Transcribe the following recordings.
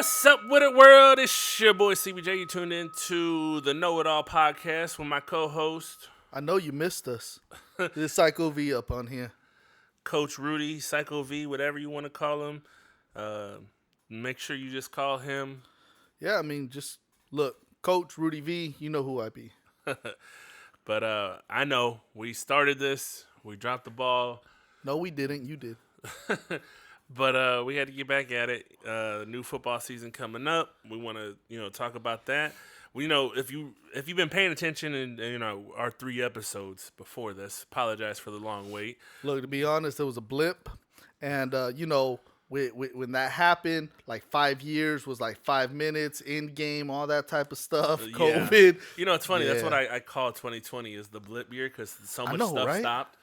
What's up with it, world? It's your boy Sleep-E-J. You tuned into the Know-It-All podcast with my co-host, I know you missed us. This Psycho V up on here. Coach Rudy, Psycho V, whatever you want to call him. Make sure you just call him. Yeah, I mean, just look, Coach Rudy V, you know who I be. But I know we started this. We dropped the ball. No, we didn't. You did. But we had to get back at it. New football season coming up. We want to, talk about that. We if you've been paying attention in our 3 episodes before this, apologize for the long wait. Look, to be honest, there was a blip, and when that happened, like 5 years was like 5 minutes, end game, all that type of stuff. COVID. Yeah. It's funny. Yeah. That's what I call 2020 is the blip year because so much stuff stopped.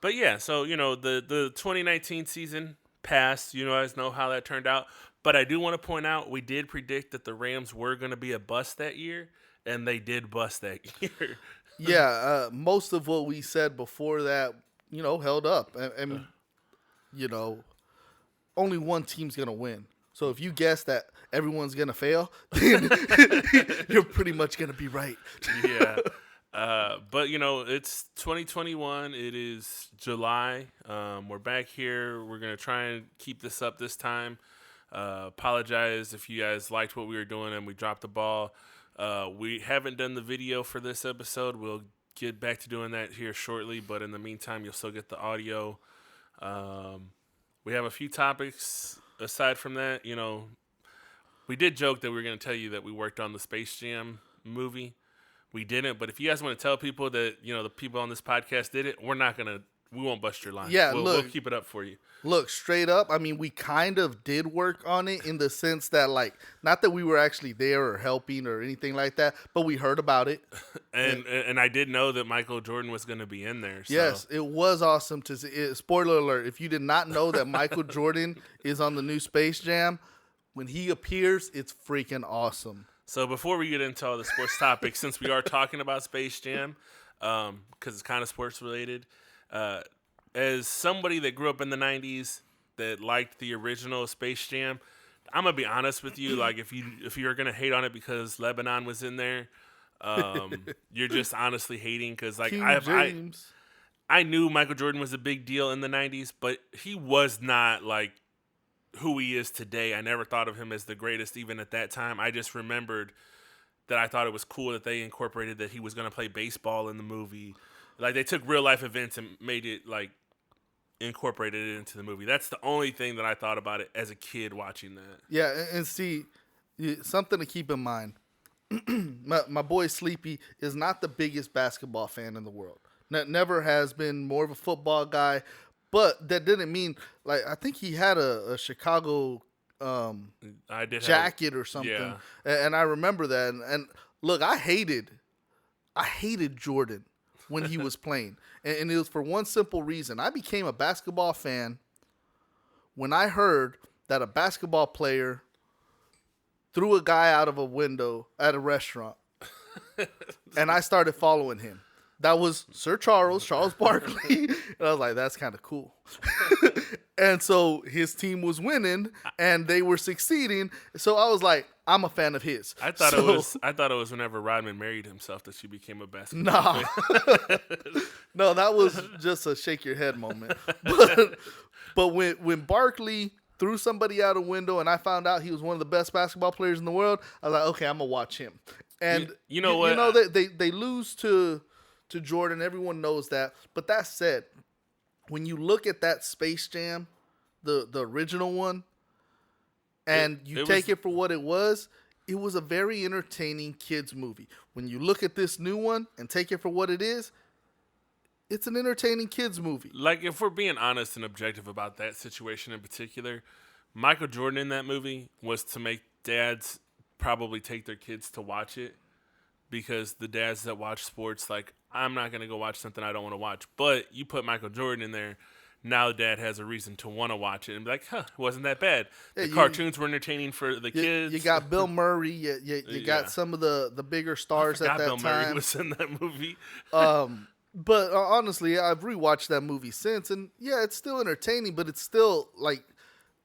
But yeah, so the 2019 season passed. You guys know how that turned out. But I do want to point out we did predict that the Rams were going to be a bust that year, and they did bust that year. Yeah, most of what we said before that, held up, and only one team's gonna win. So if you guess that everyone's gonna fail, then you're pretty much gonna be right. Yeah. But it's 2021. It is July. We're back here. We're gonna try and keep this up this time. Apologize if you guys liked what we were doing and we dropped the ball. We haven't done the video for this episode. We'll get back to doing that here shortly. But in the meantime, you'll still get the audio. We have a few topics aside from that. We did joke that we were gonna tell you that we worked on the Space Jam movie. We didn't, but if you guys want to tell people that, the people on this podcast did it, we won't bust your line. Yeah, we'll keep it up for you. Look, straight up, I mean, we kind of did work on it in the sense that, not that we were actually there or helping or anything like that, but we heard about it. and I did know that Michael Jordan was going to be in there. So. Yes, it was awesome to see. Spoiler alert, if you did not know that Michael Jordan is on the new Space Jam, when he appears, it's freaking awesome. So before we get into all the sports topics, since we are talking about Space Jam, because it's kind of sports related, as somebody that grew up in the 90s that liked the original Space Jam, I'm going to be honest with you. Like, if you're going to hate on it because Lebanon was in there, you're just honestly hating because, like, I knew Michael Jordan was a big deal in the 90s, but he was not, like, who he is today. I never thought of him as the greatest even at that time. I just remembered that I thought it was cool that they incorporated that he was going to play baseball in the movie. Like, they took real life events and made it, like, incorporated it into the movie. That's the only thing that I thought about it as a kid watching that. Yeah, and see, something to keep in mind. my boy Sleepy is not the biggest basketball fan in the world. Never has been, more of a football guy. But that didn't mean, like, I think he had a Chicago jacket or something. Yeah. And I remember that. And look, I hated Jordan when he was playing. And it was for one simple reason. I became a basketball fan when I heard that a basketball player threw a guy out of a window at a restaurant. And I started following him. That was Sir Charles Barkley. And I was like, that's kind of cool. And so his team was winning and they were succeeding. So I was like, I'm a fan of his. I thought it was whenever Rodman married himself that she became a basketball fan. No, that was just a shake your head moment. But when Barkley threw somebody out a window and I found out he was one of the best basketball players in the world, I was like, okay, I'm going to watch him. And you know what? They lose to Jordan. Everyone knows that. But that said, when you look at that Space Jam, the original one, and you take it for what it was a very entertaining kids movie. When you look at this new one and take it for what it is, it's an entertaining kids movie. Like, if we're being honest and objective about that situation in particular, Michael Jordan in that movie was to make dads probably take their kids to watch it. Because the dads that watch sports, like, I'm not going to go watch something I don't want to watch. But you put Michael Jordan in there, now dad has a reason to want to watch it and be like, it wasn't that bad. The cartoons were entertaining for the kids. You got Bill Murray. You got some of the bigger stars at that Bill time. Murray was in that movie. But honestly, I've rewatched that movie since. And, yeah, it's still entertaining, but it's still, like,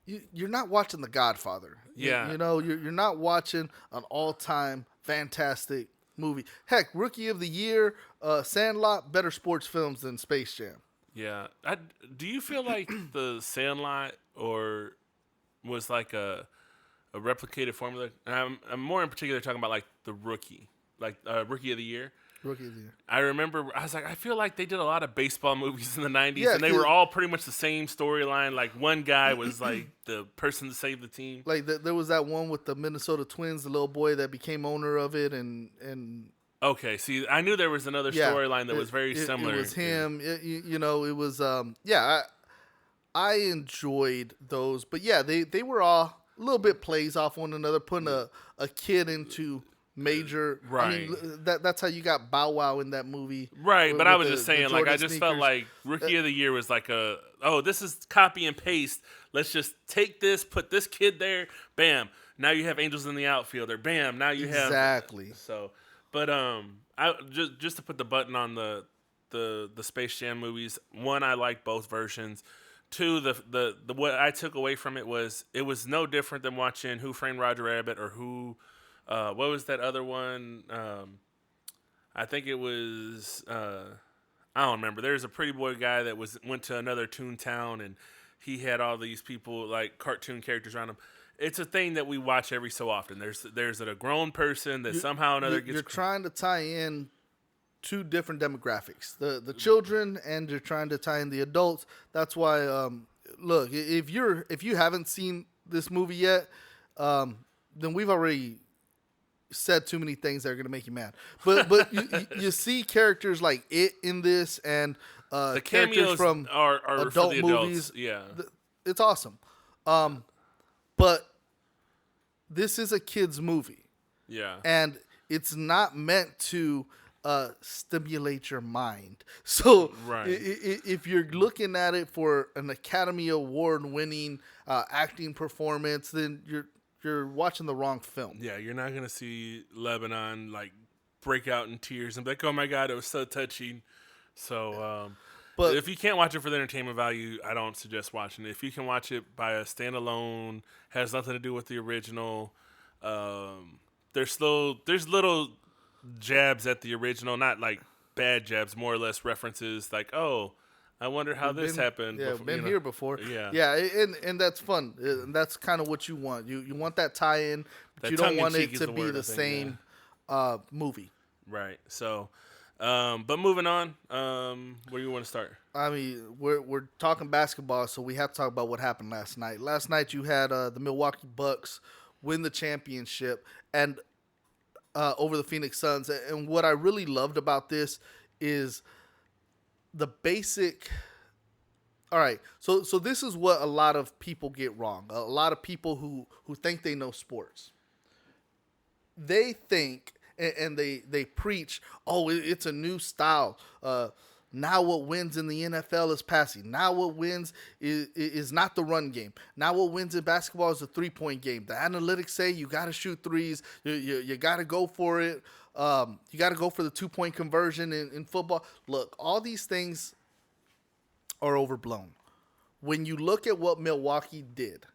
you're not watching The Godfather. Yeah. You're not watching an all-time fantastic movie. Heck, Rookie of the Year, Sandlot, better sports films than Space Jam. Yeah. Do you feel like the Sandlot or was like a replicated formula? I'm more in particular talking about like the Rookie, like Rookie of the Year. Rookie of the Year. I remember I was like, I feel like they did a lot of baseball movies in the 90s, Yeah, and they were all pretty much the same storyline. Like one guy was like the person to save the team. Like there was that one with the Minnesota Twins, the little boy that became owner of it, and Okay, see, I knew there was another storyline that was very similar. It was him. It was I enjoyed those, but yeah, they were all a little bit plays off one another, putting a kid into major. Right. I mean, that's how you got Bow Wow in that movie. Right, but I was the- just the saying, like, Jordan I just sneakers. felt like Rookie of the Year was like this is copy and paste. Let's just take this, put this kid there, bam. Now you have Angels in the outfielder, bam. Now you have Exactly. So, but I just to put the button on the Space Jam movies. One, I like both versions. Two, the what I took away from it was no different than watching Who Framed Roger Rabbit or what was that other one? I think it was I don't remember. There's a pretty boy guy that went to another Toontown and he had all these people like cartoon characters around him. It's a thing that we watch every so often. There's a grown person that somehow or another gets. You're trying to tie in two different demographics, the children, and you're trying to tie in the adults. That's why look, if you haven't seen this movie yet, then we've already said too many things that are going to make you mad. But you see characters like it in this, and the characters cameos from are adult for the movies. adults. Yeah. It's awesome. But this is a kid's movie. Yeah. And it's not meant to stimulate your mind. So Right. if you're looking at it for an Academy Award winning acting performance, then you're watching the wrong film. Yeah, you're not gonna see Lebanon like break out in tears and be like, "Oh my God, it was so touching." So, But if you can't watch it for the entertainment value, I don't suggest watching it. If you can watch it by a standalone, has nothing to do with the original. There's little jabs at the original, not like bad jabs, more or less references like, "Oh, I wonder how this happened." Yeah, before, been here before. Yeah. Yeah, and that's fun. And that's kind of what you want. You want that tie-in, but That you don't want tongue-in-cheek it is to the be word, I the think, same movie. Right. So, but moving on, where do you want to start? I mean, we're talking basketball, so we have to talk about what happened last night. Last night you had the Milwaukee Bucks win the championship and over the Phoenix Suns. And what I really loved about this is the basic. All right, so this is what a lot of people get wrong. A lot of people who think they know sports. They think and they preach, oh, it's a new style. Now what wins in the NFL is passing. Now what wins is not the run game. Now what wins in basketball is a three-point game. The analytics say you got to shoot threes. You got to go for it. You got to go for the two-point conversion in football. Look, all these things are overblown. When you look at what Milwaukee did,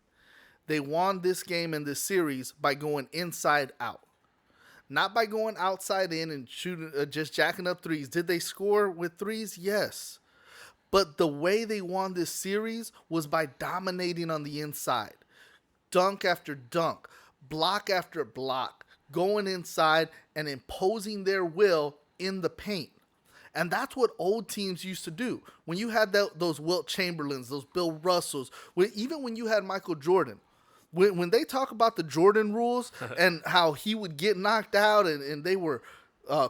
they won this game and this series by going inside out. Not by going outside in and shooting, just jacking up threes. Did they score with threes? Yes. But the way they won this series was by dominating on the inside. Dunk after dunk, block after block, going inside and imposing their will in the paint. And that's what old teams used to do. When you had those Wilt Chamberlains, those Bill Russells, even when you had Michael Jordan, when they talk about the Jordan rules and how he would get knocked out and they were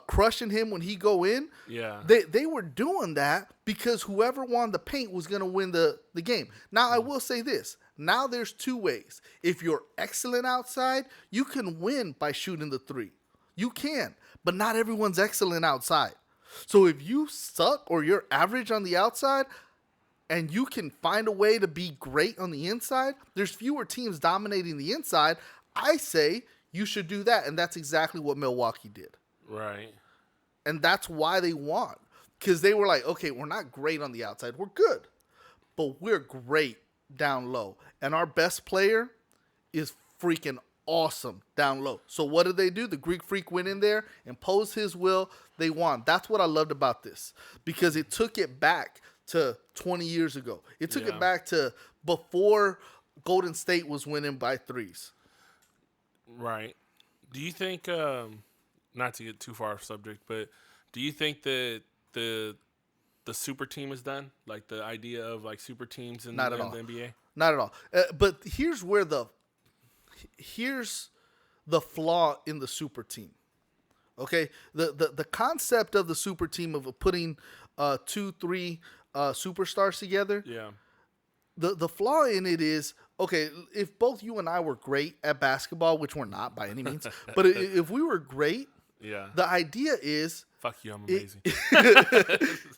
crushing him when he go in, Yeah. they were doing that because whoever won the paint was going to win the game. Now, I will say this. Now there's two ways. If you're excellent outside, you can win by shooting the three. You can, but not everyone's excellent outside. So if you suck or you're average on the outside, and you can find a way to be great on the inside, there's fewer teams dominating the inside. I say you should do that, and that's exactly what Milwaukee did. Right. And that's why they won. Because they were like, okay, we're not great on the outside. We're good. But we're great down low, and our best player is freaking awesome down low. So what did they do? The Greek Freak went in there, imposed his will. They won. That's what I loved about this, because it took it back to 20 years ago. It took it back to before Golden State was winning by threes. Right. Do you think, not to get too far off subject, but do you think that the super team is done? Like the idea of like super teams in the NBA? Not at all. But here's the flaw in the super team. Okay, the concept of the super team of putting 2-3 superstars together. Yeah. The flaw in it is, okay, if both you and I were great at basketball, which we're not by any means, but if we were great, the idea is, fuck you, I'm amazing.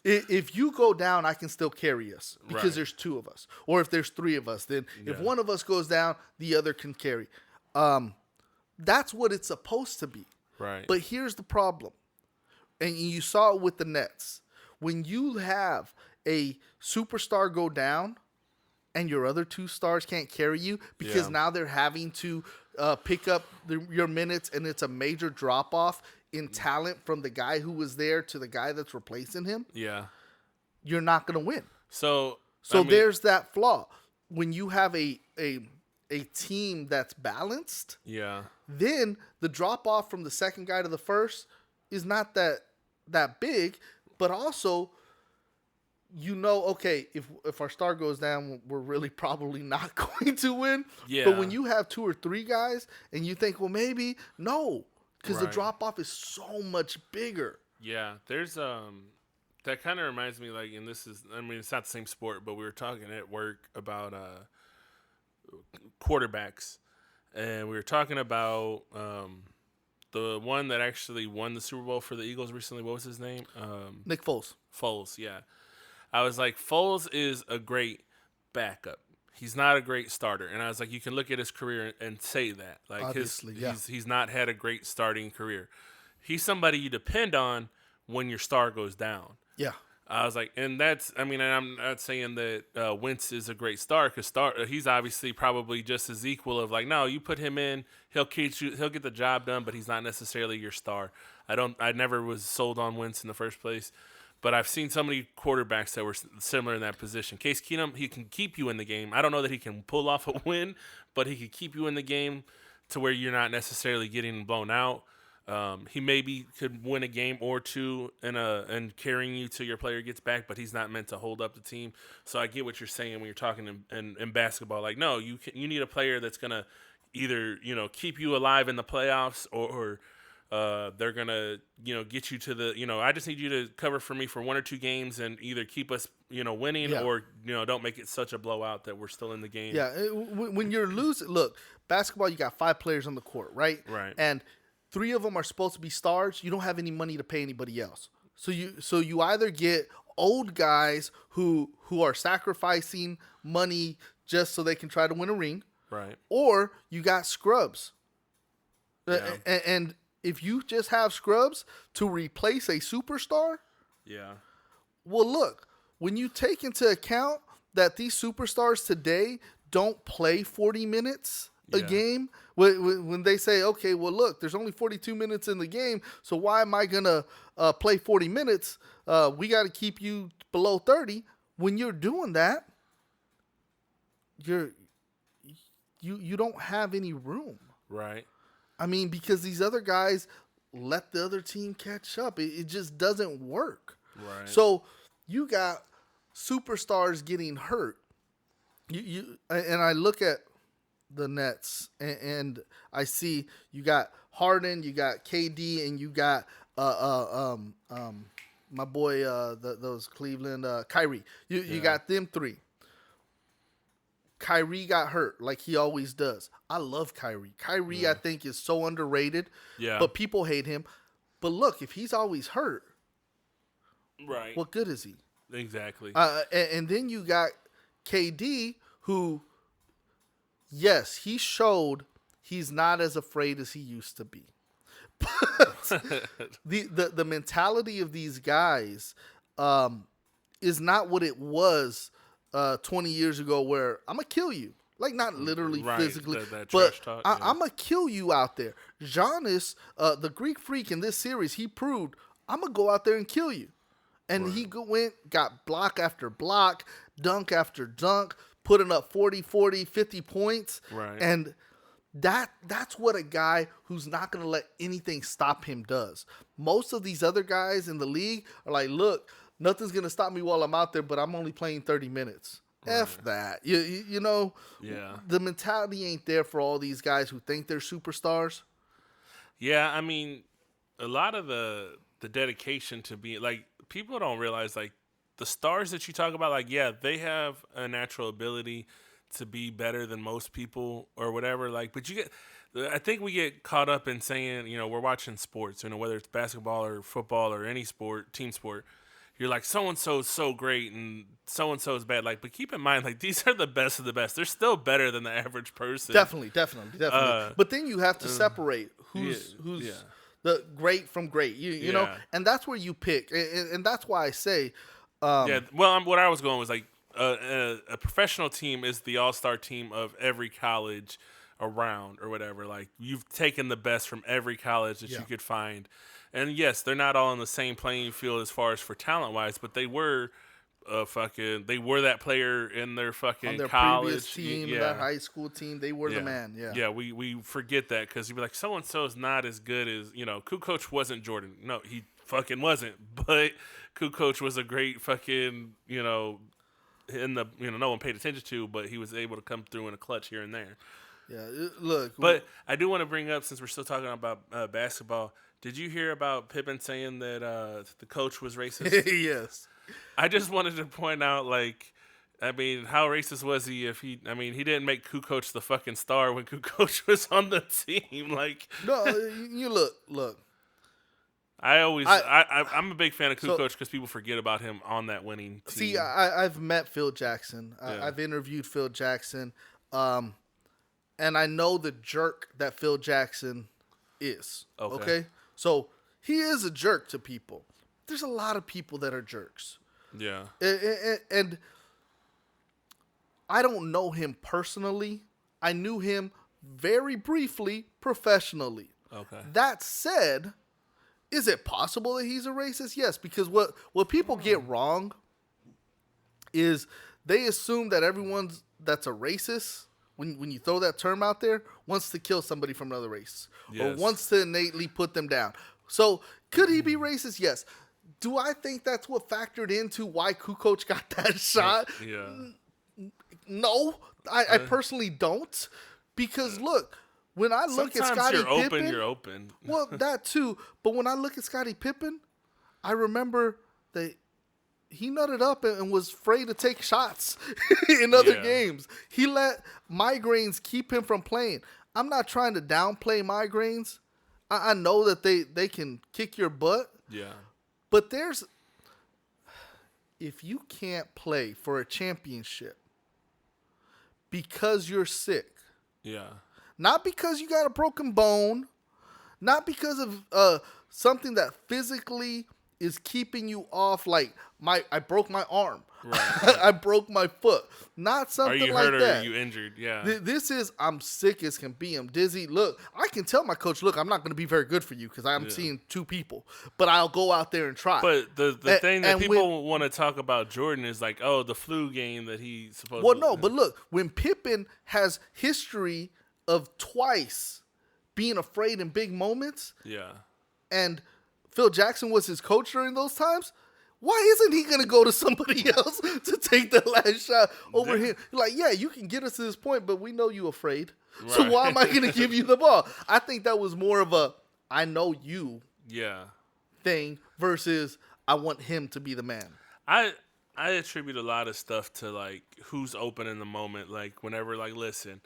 If you go down, I can still carry us because there's two of us. Or if there's three of us, then if one of us goes down, the other can carry. That's what it's supposed to be. Right. But here's the problem. And you saw it with the Nets. When you have a superstar go down and your other two stars can't carry you because now they're having to pick up your minutes, and it's a major drop-off in talent from the guy who was there to the guy that's replacing him, you're not going to win. So there's that flaw. When you have a team that's balanced, then the drop-off from the second guy to the first is not that big, but also, okay, if our star goes down, we're really probably not going to win. Yeah. But when you have two or three guys and you think, well, maybe, no, because the drop-off is so much bigger. Yeah, there's that kind of reminds me, like, and this is, I mean, it's not the same sport, but we were talking at work about quarterbacks, and we were talking about the one that actually won the Super Bowl for the Eagles recently. What was his name? Nick Foles. Foles, yeah. I was like, Foles is a great backup. He's not a great starter. And I was like, you can look at his career and say that. Like, obviously, he's not had a great starting career. He's somebody you depend on when your star goes down. Yeah. I was like, and that's, I mean, and I'm not saying that Wentz is a great star, because he's obviously probably just as equal of like, no, you put him in, he'll get the job done, but he's not necessarily your star. I never was sold on Wentz in the first place, but I've seen so many quarterbacks that were similar in that position. Case Keenum, he can keep you in the game. I don't know that he can pull off a win, but he could keep you in the game to where you're not necessarily getting blown out. He maybe could win a game or two and carrying you till your player gets back, but he's not meant to hold up the team. So I get what you're saying when you're talking in basketball. Like, no, you need a player that's gonna either keep you alive in the playoffs, or they're gonna get you to the I just need you to cover for me for one or two games and either keep us winning or don't make it such a blowout that we're still in the game. Yeah, when you're losing, look, basketball, you got 5 players on the court, right? Right. And 3 of them are supposed to be stars. You don't have any money to pay anybody else. So you either get old guys who are sacrificing money just so they can try to win a ring. Right. Or you got scrubs. Yeah. And if you just have scrubs to replace a superstar. Yeah. Well, look, when you take into account that these superstars today don't play 40 minutes a game, when they say, okay, well, look, there's only 42 minutes in the game, so why am I going to play 40 minutes? We got to keep you below 30. When you're doing that, you don't have any room. Right. I mean, because these other guys let the other team catch up. It just doesn't work. Right. So you got superstars getting hurt. And I look at the Nets, and I see you got Harden, you got KD, and you got my boy those Cleveland Kyrie. You got them 3. Kyrie got hurt like he always does. I love Kyrie. Kyrie, I think, is so underrated. Yeah. But people hate him. But look, if he's always hurt, right, what good is he? Exactly. And then you got KD, who, yes, he showed he's not as afraid as he used to be. But the mentality of these guys is not what it was 20 years ago where I'm going to kill you. Like, not literally Right, physically, that but trash talk, I'm going to kill you out there. Giannis, the Greek Freak in this series, he proved, I'm going to go out there and kill you. And Right. he got block after block, dunk after dunk, putting up 40, 50 points. Right. And that's what a guy who's not going to let anything stop him does. Most of these other guys in the league are like, look, nothing's going to stop me while I'm out there, but I'm only playing 30 minutes. F that. You know, Yeah. the mentality ain't there for all these guys who think they're superstars. Yeah, I mean, a lot of the dedication to be like people don't realize like the stars that you talk about, like yeah, they have a natural ability to be better than most people or whatever. Like, but I think we get caught up in saying, you know, we're watching sports, you know, whether it's basketball or football or any sport, team sport. You're like, so-and-so is so great and so-and-so is bad. Like, but keep in mind, like, these are the best of the best. They're still better than the average person. Definitely. But then you have to separate who's yeah. the great from great. You know, and that's where you pick. And that's why I say, yeah. Well, what I was going was like a professional team is the all-star team of every college around or whatever. Like, you've taken the best from every college that you could find. And yes, they're not all on the same playing field as far as for talent wise, but they were they were that player in their fucking on their college previous team, that high school team, they were the man. Yeah, we forget that because you'd be like, so and so is not as good as, you know, Kukoc wasn't Jordan. No, he fucking wasn't. But Kukoc was a great fucking, you know, no one paid attention to, but he was able to come through in a clutch here and there. Yeah, look. But I do want to bring up, since we're still talking about basketball, did you hear about Pippen saying that the coach was racist? Yes. I just wanted to point out, like, I mean, how racist was he if he didn't make Kukoc the fucking star when Kukoc was on the team. Like, no, you look. I'm a big fan of Kukoc because people forget about him on that winning team. See, I've met Phil Jackson. I've interviewed Phil Jackson. And I know the jerk that Phil Jackson is. Okay? So he is a jerk to people. There's a lot of people that are jerks. Yeah. And I don't know him personally. I knew him very briefly professionally. Okay. That said, is it possible that he's a racist? Yes, because what people get wrong is they assume that everyone that's a racist, when you throw that term out there, wants to kill somebody from another race or wants to innately put them down. So could he be racist? Yes. Do I think that's what factored into why Kukoc got that shot? Yeah. No, I personally don't. Because look, when I look at Scottie Pippen, you're open. Well, that too. But when I look at Scottie Pippen, I remember that he nutted up and was afraid to take shots in other games. He let migraines keep him from playing. I'm not trying to downplay migraines. I know that they can kick your butt. Yeah. But if you can't play for a championship because you're sick. Yeah. Not because you got a broken bone, not because of something that physically is keeping you off, like I broke my arm. Right. I broke my foot. Not something like that. Are you hurt or are you injured? Yeah. This is, I'm sick as can be. I'm dizzy. Look, I can tell my coach, look, I'm not going to be very good for you because I'm seeing two people. But I'll go out there and try. But the thing that people want to talk about Jordan is like, oh, the flu game that he supposedly... Well, no, but look, when Pippen has history of twice being afraid in big moments... Yeah. And Phil Jackson was his coach during those times... Why isn't he going to go to somebody else to take the last shot over him? Like, yeah, you can get us to this point, but we know you're afraid. Right. So why am I going to give you the ball? I think that was more of a I know you thing versus I want him to be the man. I attribute a lot of stuff to, like, who's open in the moment. Like, whenever, like, listen,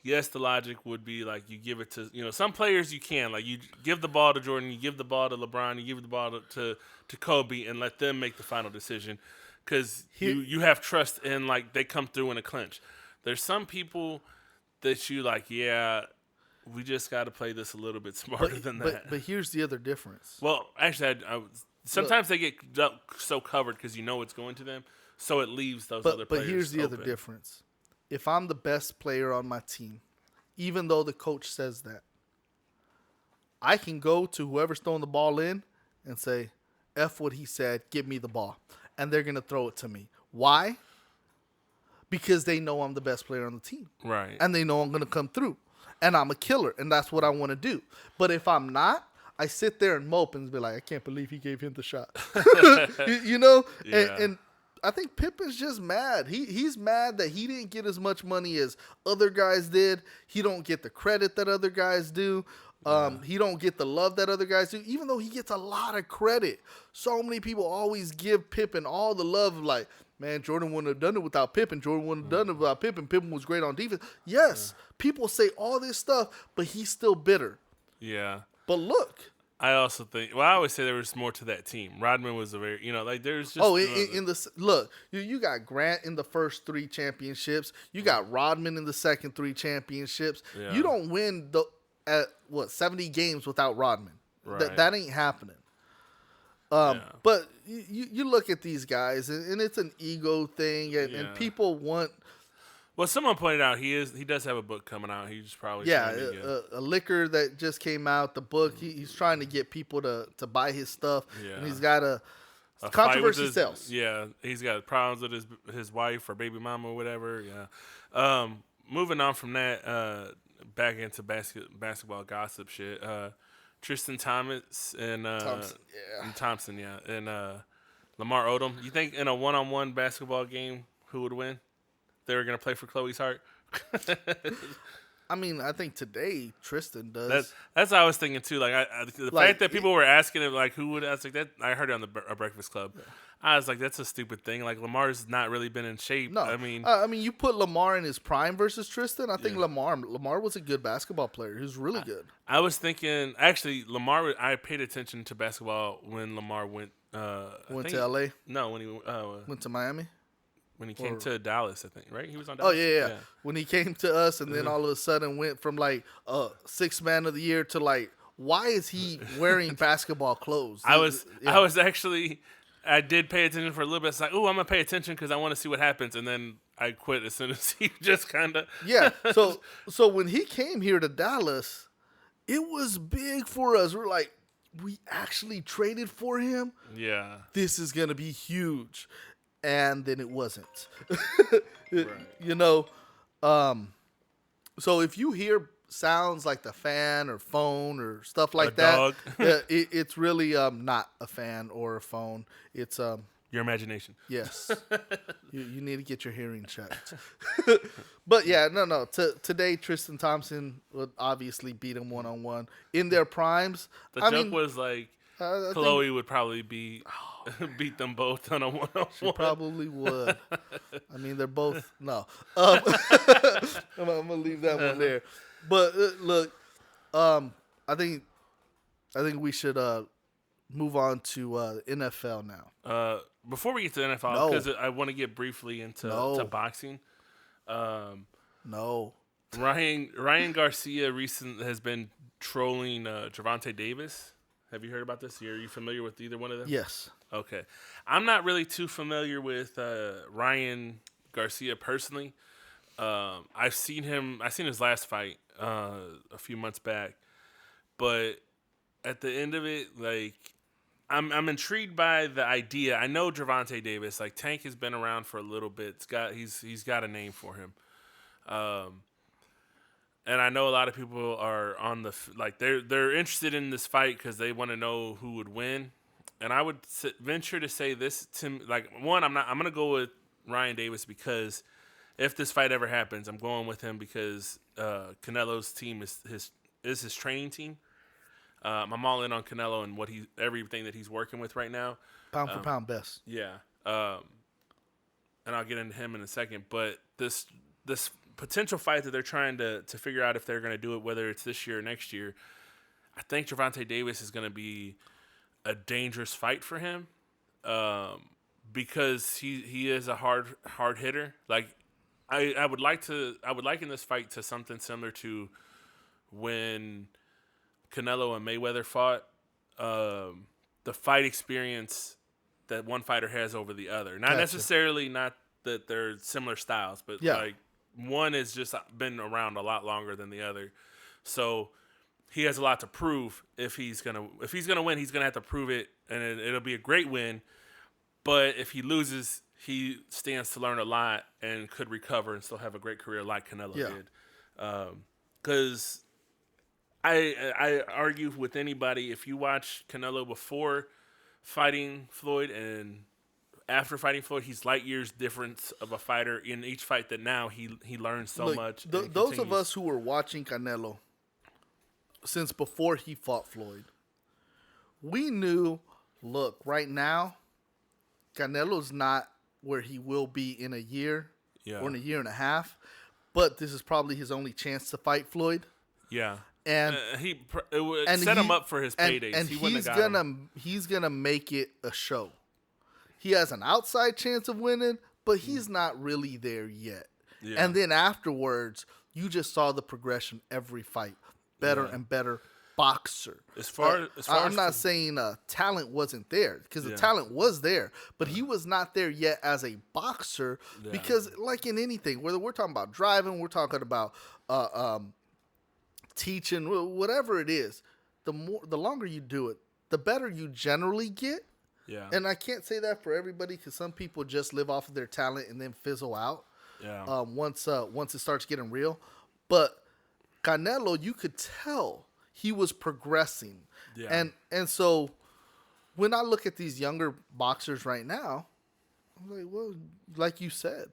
yes, the logic would be, like, you give it to, you know, some players you can. Like, you give the ball to Jordan, you give the ball to LeBron, you give the ball to Kobe and let them make the final decision because you have trust in, like, they come through in a clinch. There's some people that you like, yeah, we just got to play this a little bit smarter than that. But here's the other difference. Well, actually, sometimes they get so covered because you know it's going to them. So it leaves those other players. But here's the other difference. If I'm the best player on my team, even though the coach says that, I can go to whoever's throwing the ball in and say, F what he said, give me the ball. And they're going to throw it to me. Why? Because they know I'm the best player on the team. Right. And they know I'm going to come through. And I'm a killer. And that's what I want to do. But if I'm not, I sit there and mope and be like, I can't believe he gave him the shot. you know? Yeah. And I think Pippen's just mad. He's mad that he didn't get as much money as other guys did. He don't get the credit that other guys do. He don't get the love that other guys do, even though he gets a lot of credit. So many people always give Pippen all the love, like, man, Jordan wouldn't have done it without Pippen. Jordan wouldn't have done it without Pippen. Pippen was great on defense. Yes, people say all this stuff, but he's still bitter. Yeah. But look. I also think, well, I always say there was more to that team. Rodman was a very, like there's just. Oh, look, you got Grant in the first 3 championships. You got Rodman in the second 3 championships. Yeah. You don't win 70 games without Rodman. Right. That ain't happening. But you look at these guys, and it's an ego thing, and people want. Well, someone pointed out he does have a book coming out. He's probably a liquor that just came out. The book he's trying to get people to buy his stuff, and he's got a controversy sells. Yeah, he's got problems with his wife or baby mama or whatever. Yeah. Moving on from that, back into basketball gossip shit. Tristan Thomas and Thompson, and Lamar Odom. You think in a one-on-one basketball game, who would win? They were going to play for Chloe's heart? I mean, I think today Tristan does. That's what I was thinking too. Like the fact that people were asking him like who would, I was like that. I heard it on the Breakfast Club. Yeah. I was like, that's a stupid thing. Like Lamar's not really been in shape. No, I mean, you put Lamar in his prime versus Tristan. I think Lamar was a good basketball player. He was really good. I was thinking actually Lamar. I paid attention to basketball when Lamar went. Went to LA. No, when he went to Miami. When he came to Dallas, I think, right? He was on Dallas. Oh, yeah. When he came to us and then all of a sudden went from, like, 6th man of the year to, like, why is he wearing basketball clothes? I did pay attention for a little bit. It's like, oh, I'm going to pay attention because I want to see what happens. And then I quit as soon as he just kind of. Yeah. So when he came here to Dallas, it was big for us. We're like, we actually traded for him? Yeah. This is going to be huge. And then it wasn't. Right. You know, so if you hear sounds like the fan or phone or stuff like that, it's really not a fan or a phone. It's your imagination. Yes. you need to get your hearing checked. But yeah, no. Today Tristan Thompson would obviously beat him one-on-one in their primes. The joke was like Chloe would probably beat them both on a one-on-one. She probably would. I mean, they're both no. I'm gonna leave that one there. But look, I think we should move on to NFL now. Before we get to NFL, because I want to get briefly into to boxing. No. Ryan Garcia has been trolling Gervonta Davis. Have you heard about this? Are you familiar with either one of them? Yes. Okay. I'm not really too familiar with Ryan Garcia personally. I've seen his last fight a few months back. But at the end of it, like, I'm intrigued by the idea. I know Gervonta Davis, like Tank has been around for a little bit. He's got a name for him. And I know a lot of people are on they're interested in this fight because they want to know who would win. And I would venture to say this to one. I'm gonna go with Ryan Davis because if this fight ever happens, I'm going with him because Canelo's team is his training team. I'm all in on Canelo and everything that he's working with right now. Pound for pound, best. Yeah. And I'll get into him in a second, but this potential fight that they're trying to figure out if they're going to do it, whether it's this year or next year, I think Gervonta Davis is going to be a dangerous fight for him because he is a hard hitter. Like I would liken this fight to something similar to when Canelo and Mayweather fought. The fight experience that one fighter has over the other. Not Gotcha. necessarily not that they're similar styles, but Yeah. like one has just been around a lot longer than the other. So he has a lot to prove if he's gonna win. He's gonna have to prove it, and it'll be a great win. But if he loses, he stands to learn a lot and could recover and still have a great career like Canelo did. Because I argue with anybody, if you watch Canelo before fighting Floyd and after fighting Floyd, he's light years difference of a fighter in each fight. That now he learns so much. Those of us who were watching Canelo since before he fought Floyd, we knew, look, right now, Canelo's not where he will be in a year or in a year and a half, but this is probably his only chance to fight Floyd. Yeah. And it set him up for his paydays. And he's gonna make it a show. He has an outside chance of winning, but he's not really there yet. Yeah. And then afterwards, you just saw the progression every fight, better and better boxer. As far I'm not saying talent wasn't there, because the talent was there, but he was not there yet as a boxer. Because like in anything, whether we're talking about driving, we're talking about teaching, whatever it is, the longer you do it, the better you generally get. Yeah. And I can't say that for everybody, because some people just live off of their talent and then fizzle out. Yeah. Once it starts getting real. But Canelo, you could tell he was progressing. Yeah. And so when I look at these younger boxers right now, I'm like, well, like you said,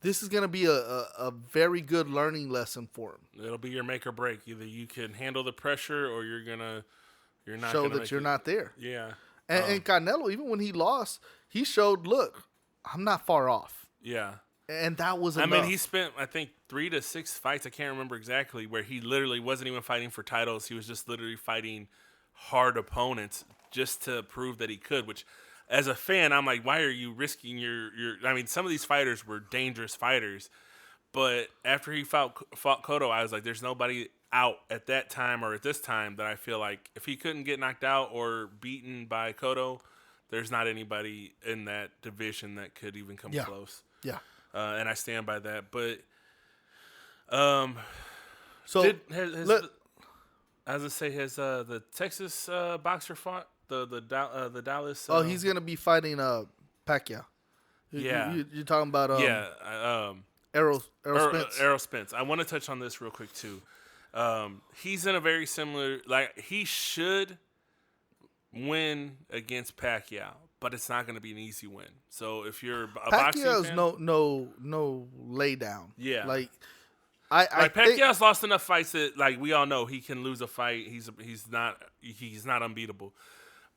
this is going to be a very good learning lesson for him. It'll be your make or break. Either you can handle the pressure, or you're not show that you're not there. Yeah. And Canelo, even when he lost, he showed, look, I'm not far off. Yeah. And that was enough. I mean, he spent, I think, 3 to 6 fights, I can't remember exactly, where he literally wasn't even fighting for titles. He was just literally fighting hard opponents just to prove that he could, which, as a fan, I'm like, why are you risking your I mean, some of these fighters were dangerous fighters, but after he fought Cotto, I was like, there's nobody out at that time or at this time that I feel like if he couldn't get knocked out or beaten by Cotto, there's not anybody in that division that could even come close. Yeah. And I stand by that. But as I say, has the Texas boxer fought the Dallas? He's gonna be fighting Pacquiao. You're talking about Errol Spence. Errol Spence. I want to touch on this real quick too. He's in a very similar, like, he should win against Pacquiao, but it's not going to be an easy win. So if you're a boxing fan, no lay down. Yeah, like Pacquiao's lost enough fights that, like, we all know he can lose a fight. He's not unbeatable,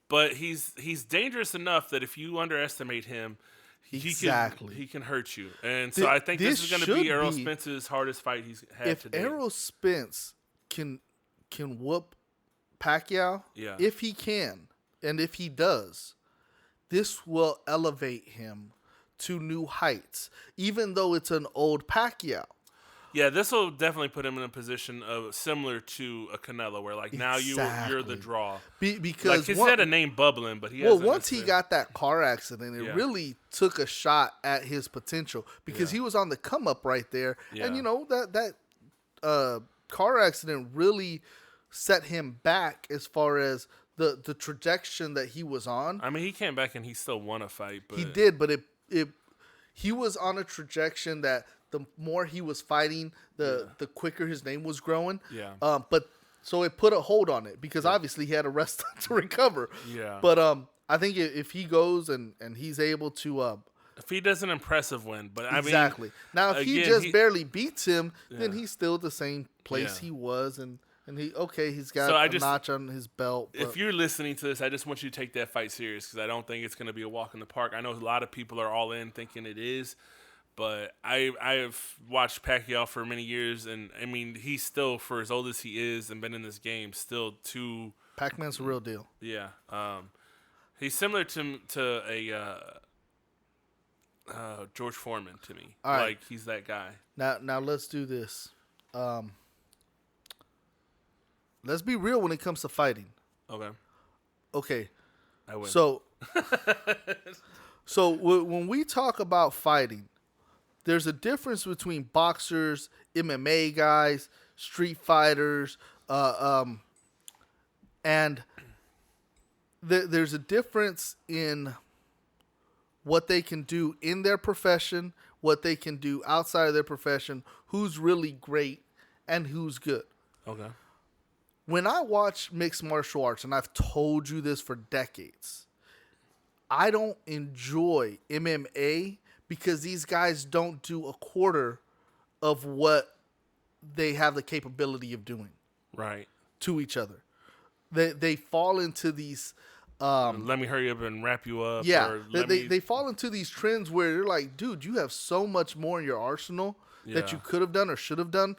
but he's dangerous enough that if you underestimate him, he can hurt you. And so I think this is going to be Errol Spence's hardest fight he's had today. If Errol Spence can whoop Pacquiao, if he can, and if he does, this will elevate him to new heights, even though it's an old Pacquiao. Yeah, this will definitely put him in a position of similar to a Canelo, where, like, now you're the draw. Because, like, he's had a name bubbling, but he hasn't. Well, once he got that car accident, it really took a shot at his potential, because he was on the come up right there, and that car accident really set him back as far as the trajectory that he was on. I mean, he came back and he still won a fight, but he did, but he was on a trajectory that the more he was fighting, the quicker his name was growing. Yeah. But so it put a hold on it, because obviously he had to rest to recover. Yeah. But I think if he goes and he's able to if he does an impressive win, but I mean, now if he just barely beats him, then he's still the same place he was, and he's got a notch on his belt. If you're listening to this, I just want you to take that fight serious, because I don't think it's going to be a walk in the park. I know a lot of people are all in thinking it is. But I've watched Pacquiao for many years, and I mean, he's still, for as old as he is and been in this game, still too. Pac-Man's a real deal. Yeah, he's similar to a George Foreman to me. All right. Like, he's that guy. Now let's do this. Let's be real when it comes to fighting. Okay. Okay. I win. So So when we talk about fighting, there's a difference between boxers, MMA guys, street fighters, and there's a difference in what they can do in their profession, what they can do outside of their profession, who's really great, and who's good. Okay. When I watch mixed martial arts, and I've told you this for decades, I don't enjoy MMA because these guys don't do a quarter of what they have the capability of doing Right. to each other. They fall into these... let me hurry up and wrap you up. Yeah, Or they fall into these trends where you're like, dude, you have so much more in your arsenal that you could have done or should have done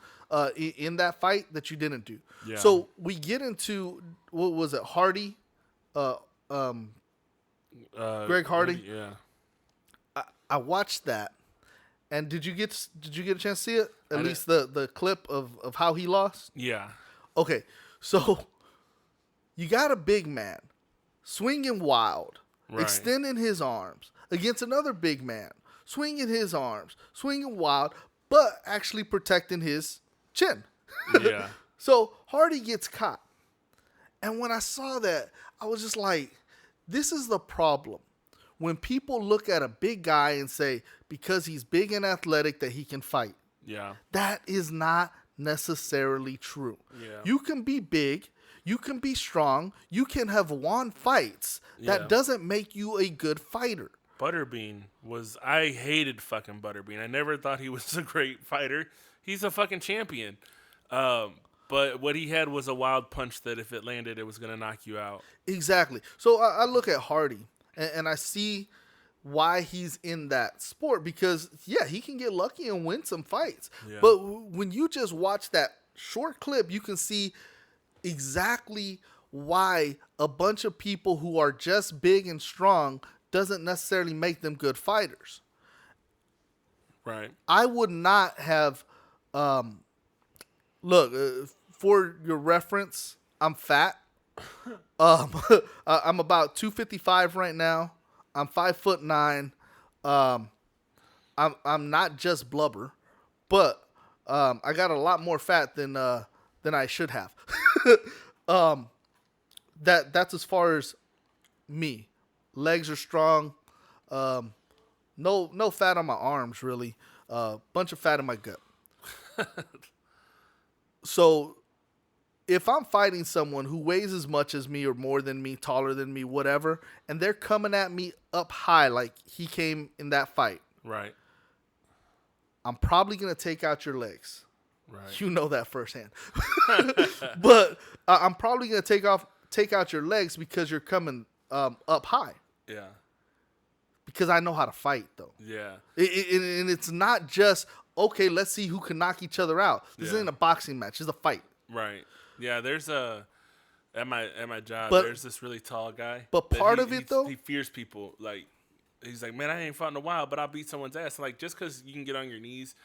in that fight that you didn't do. Yeah. So we get into, what was it, Hardy? Greg Hardy? Yeah. I watched that. And did you get a chance to see it? At least the clip of how he lost? Yeah. Okay, so you got a big man swinging wild, Right. extending his arms against another big man, swinging his arms, swinging wild, but actually protecting his chin. Yeah. So Hardy gets caught. And when I saw that, I was just like, this is the problem. When people look at a big guy and say, because he's big and athletic, that he can fight. Yeah. That is not necessarily true. Yeah. You can be big, you can be strong, you can have won fights. That Yeah. doesn't make you a good fighter. Butterbean I hated fucking Butterbean. I never thought he was a great fighter. He's a fucking champion. But what he had was a wild punch that if it landed, it was going to knock you out. Exactly. So I look at Hardy and I see why he's in that sport because, yeah, he can get lucky and win some fights. Yeah. But when you just watch that short clip, you can see exactly why a bunch of people who are just big and strong doesn't necessarily make them good fighters. Right. I would not have, for your reference, I'm fat. I'm about 255 right now. I'm 5'9". I'm not just blubber, but I got a lot more fat than I should have. That's as far as me. Legs are strong. No fat on my arms really. Bunch of fat in my gut. So if I'm fighting someone who weighs as much as me or more than me, taller than me, whatever, and they're coming at me up high like he came in that fight, Right. I'm probably going to take out your legs. Right. You know that firsthand. But I'm probably going to take out your legs because you're coming up high. Yeah. Because I know how to fight, though. Yeah. And it's not just, okay, let's see who can knock each other out. This Yeah. ain't a boxing match. It's a fight. Right. Yeah, there's at my job, there's this really tall guy. But that part of it, though, he fears people. Like, he's like, man, I ain't fought in a while, but I'll beat someone's ass. Like, just because you can get on your knees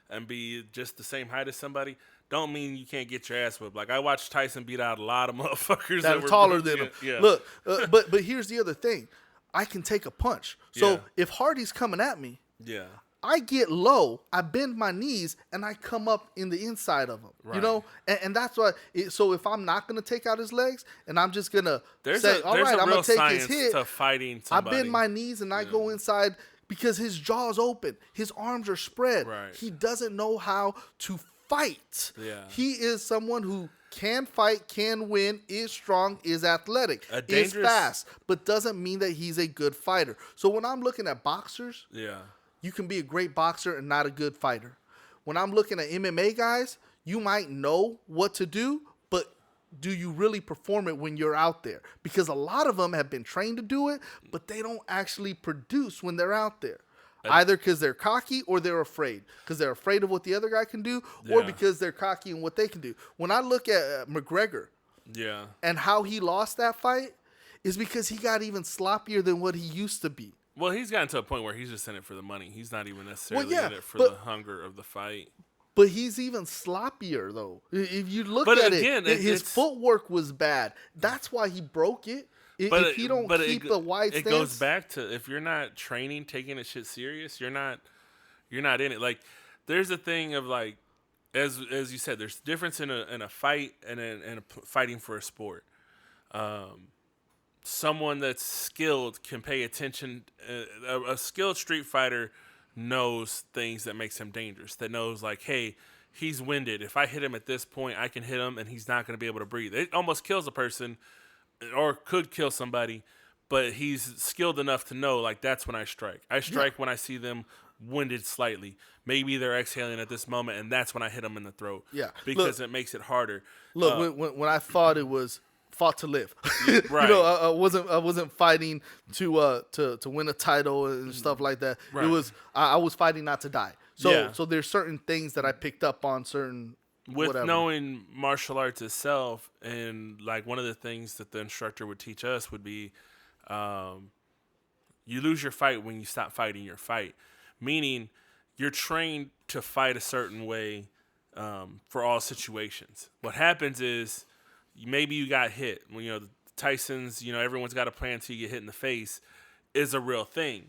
and be just the same height as somebody, don't mean you can't get your ass whipped. Like, I watched Tyson beat out a lot of motherfuckers that that are taller than him. Yeah. Look, but here's the other thing. I can take a punch. So Yeah. if Hardy's coming at me, Yeah. I get low, I bend my knees, and I come up in the inside of him. Right. You know? And that's why. So if I'm not going to take out his legs, and I'm just going to say, all right, I'm going to take his hit. To fighting I somebody. bend my knees, and I go inside because his jaw's open. His arms are spread. Right. He doesn't know how to fight. Yeah. He is someone who can fight, can win, is strong, is athletic, is dangerous- fast, but doesn't mean that he's a good fighter. So when I'm looking at boxers, Yeah. you can be a great boxer and not a good fighter. When I'm looking at MMA guys, you might know what to do, but do you really perform it when you're out there? Because a lot of them have been trained to do it, but they don't actually produce when they're out there. Either because they're cocky or they're afraid. Because they're afraid of what the other guy can do, or Yeah. because they're cocky and what they can do. When I look at McGregor Yeah. and how he lost that fight, is because he got even sloppier than what he used to be. Well, he's gotten to a point where he's just in it for the money. He's not even necessarily yeah, in it for but- the hunger of the fight. But he's even sloppier, though. If you look But at again, his it's- footwork was bad. That's why he broke it. If he don't keep a wide stance, it goes back to if you're not training, taking this shit serious, you're not in it. Like there's a thing of like as you said, there's a difference in a fight and fighting for a sport. Someone that's skilled can pay attention. A skilled street fighter knows things that makes him dangerous. That knows like, hey, he's winded. If I hit him at this point, I can hit him, and he's not going to be able to breathe. It almost kills a person, or could kill somebody. But he's skilled enough to know like that's when I strike. I strike when I see them winded slightly. Maybe they're exhaling at this moment, and that's when I hit them in the throat. Yeah, because it makes it harder. Look, when I fought, it was fought to live. Right. I wasn't fighting to win a title and stuff like that. Right. It was I was fighting not to die. So there's certain things that I picked up on with whatever. Knowing martial arts itself, and like one of the things that the instructor would teach us would be, you lose your fight when you stop fighting your fight. Meaning, you're trained to fight a certain way for all situations. What happens is maybe you got hit. When Tyson's, everyone's got a plan until you get hit in the face, is a real thing.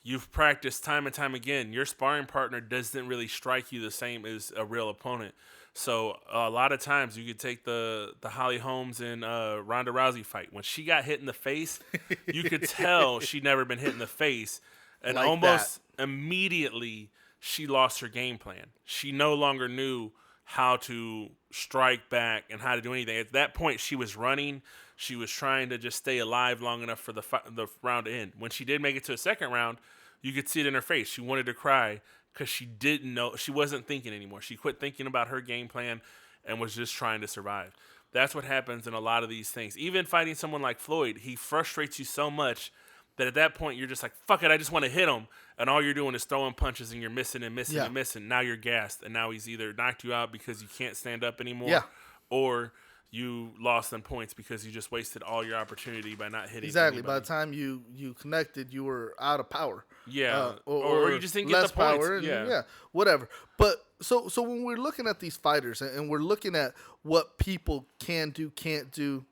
You've practiced time and time again. Your sparring partner doesn't really strike you the same as a real opponent. So a lot of times you could take the Holly Holmes and Ronda Rousey fight. When she got hit in the face, you could tell she'd never been hit in the face. And like almost immediately she lost her game plan. She no longer knew how to strike back and how to do anything. At that point, she was running. She was trying to just stay alive long enough for the round to end. When she did make it to a second round, you could see it in her face. She wanted to cry because she didn't know. She wasn't thinking anymore. She quit thinking about her game plan and was just trying to survive. That's what happens in a lot of these things. Even fighting someone like Floyd, he frustrates you so much that at that point you're just like, fuck it, I just want to hit him. And all you're doing is throwing punches and you're missing and missing and missing. Now you're gassed. And now he's either knocked you out because you can't stand up anymore or you lost them points because you just wasted all your opportunity by not hitting Exactly. anybody. By the time you connected, you were out of power. Yeah. Or you just didn't get less the points. power. And, whatever. But so when we're looking at these fighters and we're looking at what people can do, can't do,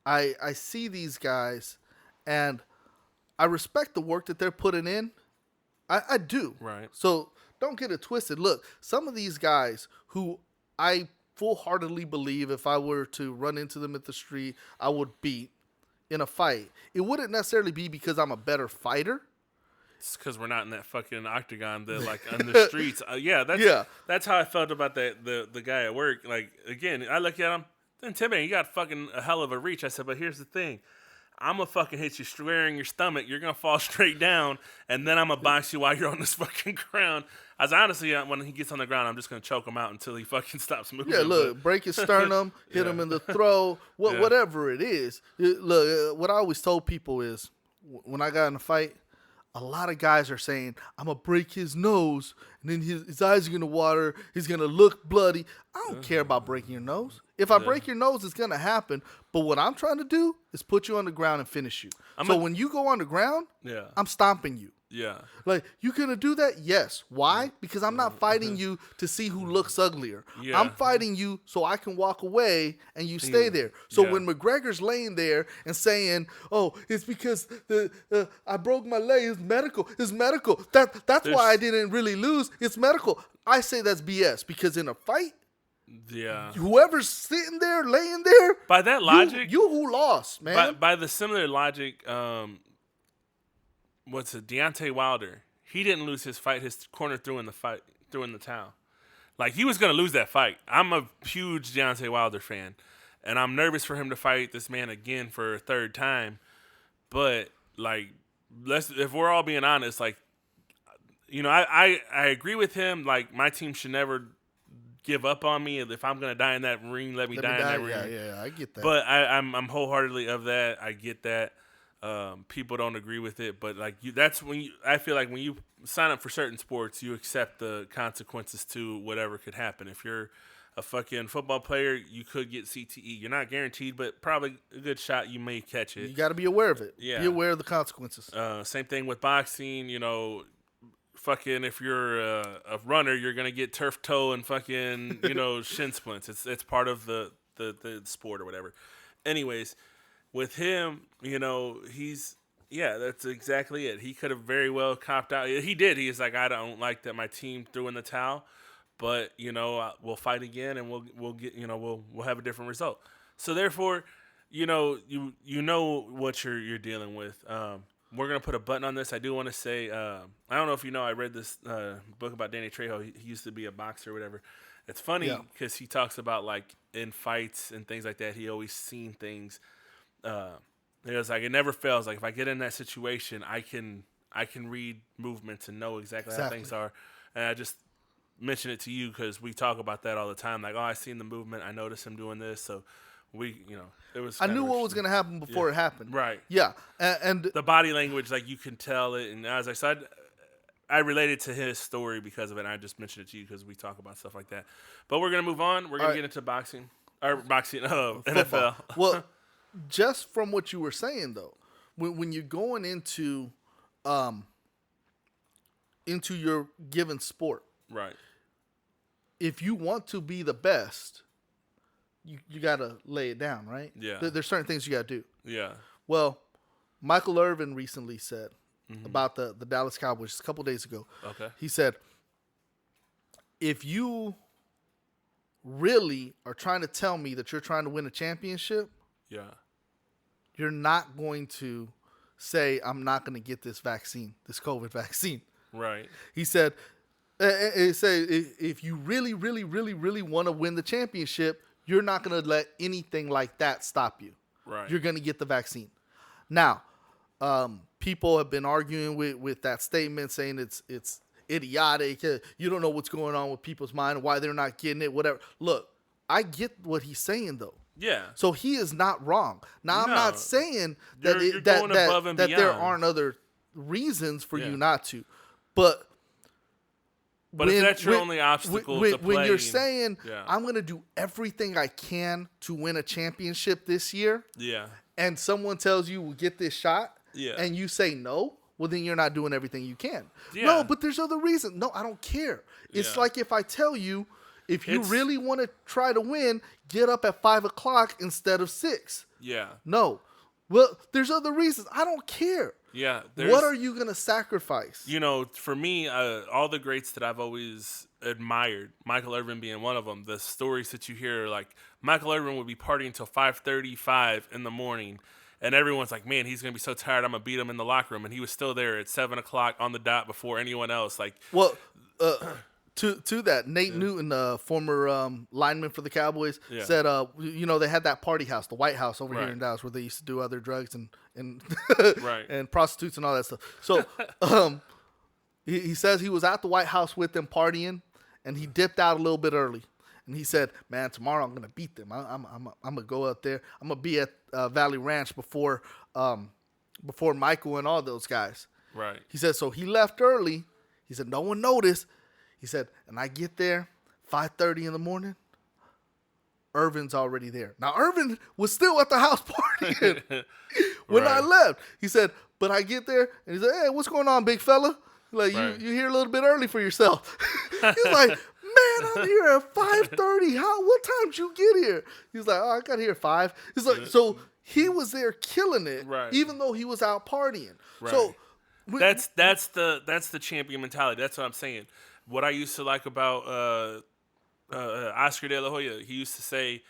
I see these guys and I respect the work that they're putting in. I do. Right. So don't get it twisted. Look, some of these guys who I full-heartedly believe if I were to run into them at the street, I would beat in a fight. It wouldn't necessarily be because I'm a better fighter. It's because we're not in that fucking octagon, like on the streets. That's how I felt about the guy at work. Like, again, I look at him, intimidating. You got fucking a hell of a reach. I said, but here's the thing. I'm going to fucking hit you square in your stomach. You're going to fall straight down, and then I'm going to box you while you're on this fucking ground. As honestly, when he gets on the ground, I'm just going to choke him out until he fucking stops moving. Yeah, look, break his sternum, hit him in the throat, whatever it is. Look, what I always told people is when I got in a fight, a lot of guys are saying, I'm going to break his nose, and then his eyes are going to water, he's going to look bloody. I don't care about breaking your nose. If I break your nose, it's going to happen. But what I'm trying to do is put you on the ground and finish you. When you go on the ground, I'm stomping you. Yeah. Like, you going to do that? Yes. Why? Because I'm not fighting you to see who looks uglier. Yeah. I'm fighting you so I can walk away and you stay there. So when McGregor's laying there and saying, oh, it's because I broke my leg. It's medical. It's medical. That's why I didn't really lose. It's medical. I say that's BS because in a fight, whoever's sitting there, laying there, by that logic, you who lost, man. By the similar logic, Deontay Wilder? He didn't lose his fight. His corner threw in the towel. Like, he was gonna lose that fight. I'm a huge Deontay Wilder fan, and I'm nervous for him to fight this man again for a third time. But like, if we're all being honest, like, I agree with him. Like, my team should never give up on me. If I'm gonna die in that ring, let me die in that ring. Yeah, I get that. But I'm wholeheartedly of that. I get that. People don't agree with it, but like that's when I feel like when you sign up for certain sports, you accept the consequences to whatever could happen. If you're a fucking football player, you could get CTE. You're not guaranteed, but probably a good shot you may catch it. You got to be aware of it. Yeah. Be aware of the consequences. Same thing with boxing. Fucking if you're a runner, you're gonna get turf toe and fucking shin splints. It's part of the sport or whatever. Anyways, with him, that's exactly it. He could have very well copped out. He did. He's like, I don't like that my team threw in the towel, but we'll fight again, and we'll get we'll have a different result. So therefore, you know what you're dealing with. We're gonna put a button on this. I do want to say, I don't know if you know, I read this book about Danny Trejo. He used to be a boxer or whatever. It's funny because he talks about like in fights and things like that, he always seen things. It was like it never fails. Like if I get in that situation, I can read movements and know exactly how things are. And I just mention it to you because we talk about that all the time. Like, I seen the movement. I noticed him doing this. So it was. I knew what was going to happen before it happened. Right. Yeah, and the body language, like you can tell it. And I was like, so I related to his story because of it. And I just mentioned it to you because we talk about stuff like that. But we're gonna move on. We're gonna get into boxing. NFL. Well, just from what you were saying though, when you're going into your given sport, right? If you want to be the best, you gotta lay it down, right? Yeah. There's certain things you gotta do. Yeah. Well, Michael Irvin recently said about the Dallas Cowboys a couple days ago. Okay. He said, if you really are trying to tell me that you're trying to win a championship, you're not going to say, I'm not going to get this vaccine, this COVID vaccine. Right. He said, if you really, really, really, really want to win the championship, you're not going to let anything like that stop you. Right. You're going to get the vaccine. Now, people have been arguing with that statement, saying it's idiotic. You don't know what's going on with people's mind, why they're not getting it, whatever. Look, I get what he's saying, though. Yeah. So he is not wrong. Now, I'm not saying that that there aren't other reasons for you not to. But if that's your only obstacle to when playing, you're saying, I'm going to do everything I can to win a championship this year, and someone tells you, we'll get this shot, and you say no, well, then you're not doing everything you can. No, but there's other reasons. No, I don't care. It's like if I tell you, if you really want to try to win, get up at 5 o'clock instead of 6. Yeah. No. Well, there's other reasons. I don't care. Yeah. What are you going to sacrifice? For me, all the greats that I've always admired, Michael Irvin being one of them, the stories that you hear, like Michael Irvin would be partying until 5:35 in the morning. And everyone's like, man, he's going to be so tired, I'm going to beat him in the locker room. And he was still there at 7 o'clock on the dot before anyone else. Like, well, to that, Nate Newton, former lineman for the Cowboys, said, they had that party house, the White House over here in Dallas, where they used to do other drugs and and prostitutes and all that stuff. So he says he was at the White House with them partying, and he dipped out a little bit early. And he said, man, tomorrow I'm going to beat them. I'm going to go out there. I'm going to be at Valley Ranch before Michael and all those guys. Right. He said, so he left early. He said, no one noticed. He said, and I get there 5:30 in the morning. Irvin's already there. Now, Irvin was still at the house partying when I left. He said, but I get there, and he said, hey, what's going on, big fella? Like, you here a little bit early for yourself. He's like, man, I'm here at 5:30. What time did you get here? He's like, I got here at 5. He's like, so he was there killing it, even though he was out partying. Right. So that's the champion mentality. That's what I'm saying. What I used to like about Oscar De La Hoya, he used to say,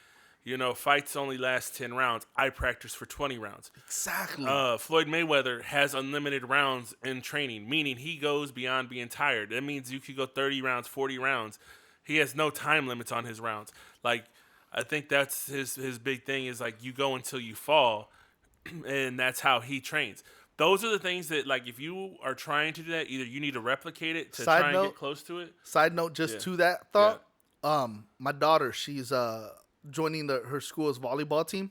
fights only last 10 rounds. I practice for 20 rounds. Exactly. Floyd Mayweather has unlimited rounds in training, meaning he goes beyond being tired. That means you could go 30 rounds, 40 rounds. He has no time limits on his rounds. Like, I think that's his big thing is, like, you go until you fall, and that's how he trains. Those are the things that, like, if you are trying to do that, either you need to replicate it to try and get close to it. Side note, just to that thought, my daughter, she's joining her school's volleyball team.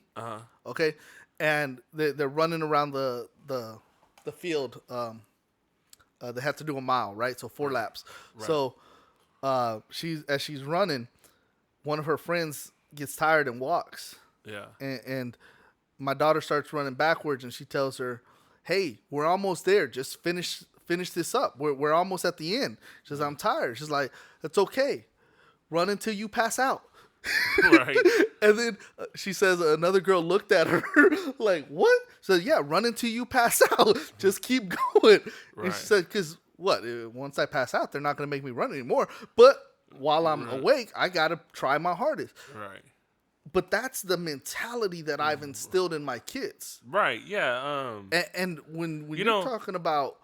Okay, and they're running around the field. They have to do a mile, right? So 4 laps. Right. So as she's running, one of her friends gets tired and walks. Yeah, and my daughter starts running backwards, and she tells her, hey, we're almost there. Just finish this up. We're almost at the end. She says, I'm tired. She's like, that's okay. Run until you pass out. Right. And then she says another girl looked at her like, what? So yeah, run until you pass out. Just keep going. Right. And she said, because what? Once I pass out, they're not going to make me run anymore. But while I'm awake, I got to try my hardest. Right. But that's the mentality that I've instilled in my kids. Right. Yeah. And when you're talking about